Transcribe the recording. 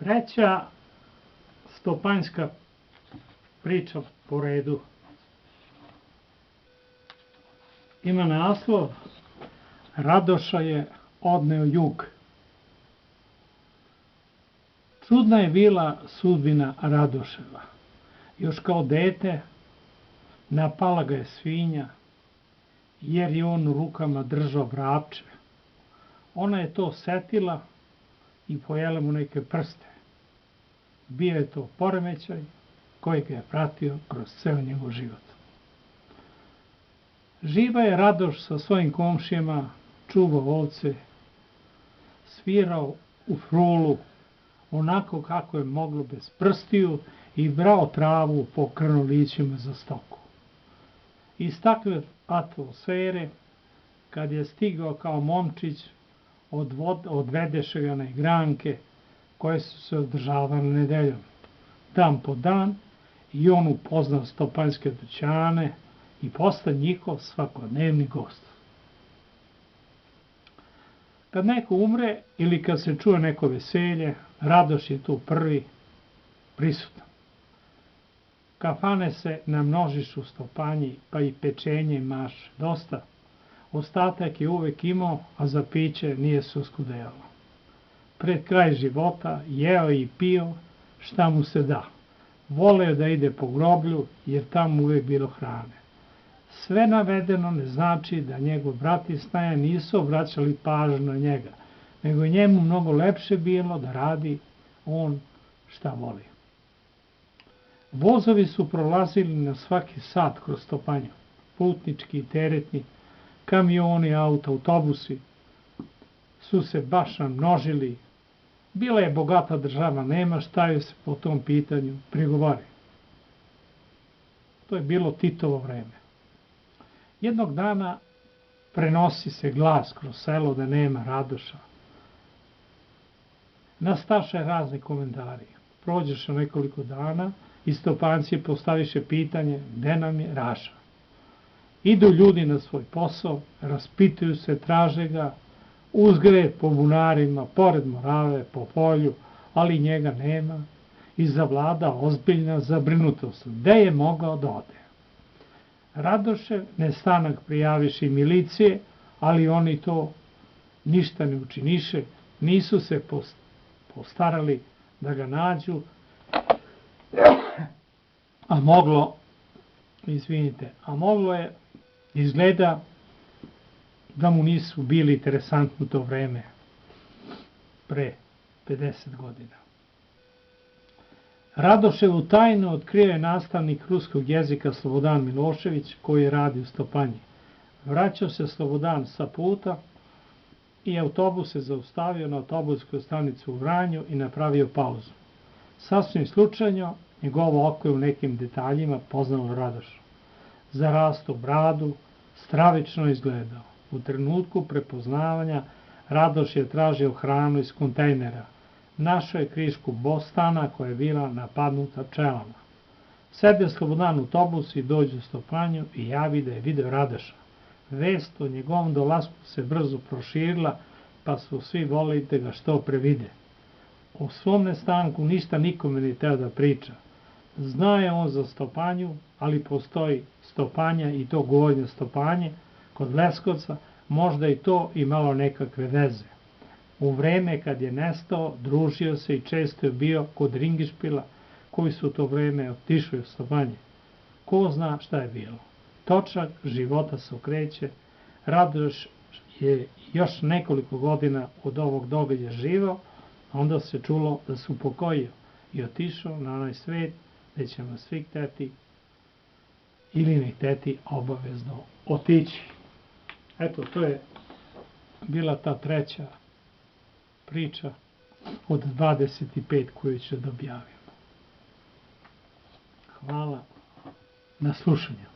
Treća stopanjska priča po redu ima naslov Radoša je odneo jug. Čudna je bila sudbina Radoševa. Još kao dete napala ga je svinja, jer je on u rukama držao vrapče. Ona je to setila i pojela mu neke prste. Bio je to poremećaj koji ga je pratio kroz ceo njegov život. Živa je Radoš sa svojim komšijama, čuvao ovce, svirao u frulu, onako kako je moglo bez prstiju i brao travu po krnolićima za stoku. Iz takve atmosfere, kad je stigao kao momčić, odvedeše ga na igranke koje su se održavale nedeljom. Dan po dan i on upoznao stopanjske dućane i postao njihov svakodnevni gost. Kad neko umre ili kad se čuje neko veselje, Radoš je tu prvi prisutan. Kafane se namnožiš u Stopanji, pa i pečenje imaš dosta. Ostatak je uvek imao, a za piće nije se oskudevalo. Pred kraj života jeo i pio šta mu se da. Voleo da ide po groblju, jer tamo uvek bilo hrane. Sve navedeno ne znači da njegov brat i snaja nisu obraćali pažnju na njega, nego je njemu mnogo lepše bilo da radi on šta voli. Vozovi su prolazili na svaki sat kroz Stopanju, putnički i teretni, kamioni, autobusi su se baš namnožili. Bila je bogata država, nema šta joj se po tom pitanju prigovori. To je bilo Titovo vreme. Jednog dana prenosi se glas kroz selo da nema Radoša. Nastaše razni komentari. Prođeš nekoliko dana i Stopanci postaviše pitanje gde nam je Raša. Idu ljudi na svoj posao, raspituju se, traže ga, uzgred po bunarima, pored Morave, po polju, ali njega nema i zavlada ozbiljna zabrinutost. Gde je mogao da ode? Radošev nestanak prijaviše i milicije, ali oni to ništa ne učiniše, nisu se postarali da ga nađu, a moglo je, izgleda da mu nisu bili interesantni u to vreme, pre 50 godina. Radoševu tajnu otkrio je nastavnik ruskog jezika Slobodan Milošević, koji radi u Stopanji. Vraćao se Slobodan sa puta i autobus se zaustavio na autobuskoj stanici u Vranju i napravio pauzu. Sasvim slučajno, njegovo oko je u nekim detaljima poznalo Radoša. Zarastao bradu, stravično izgledao. U trenutku prepoznavanja Radoš je tražio hranu iz kontejnera. Našao je krišku bostana koja je bila napadnuta pčelama. Sede Slobodan u autobus i dođe u Stopanju i javi da je video Radoša. Vest o njegovom dolasku se brzo proširila, pa su svi volili da ga što pre vide. O svom nestanku ništa nikome ne teo da priča. Zna je on za Stopanju, ali postoji Stopanja i to Gornje Stopanje kod Leskovca, možda i to imalo nekakve veze. U vreme kad je nestao, družio se i često je bio kod Ringišpila, koji su u to vreme otišli u Stopanje. Ko zna šta je bilo? Točak života se okreće. Radoš je još nekoliko godina od ovog događaja živao, a onda se čulo da se upokojio i otišao na onaj svet gde ćemo svi hteti ili ne hteti obavezno otići. Eto, to je bila ta treća priča od 25 koju ću da objavim. Hvala na slušanju.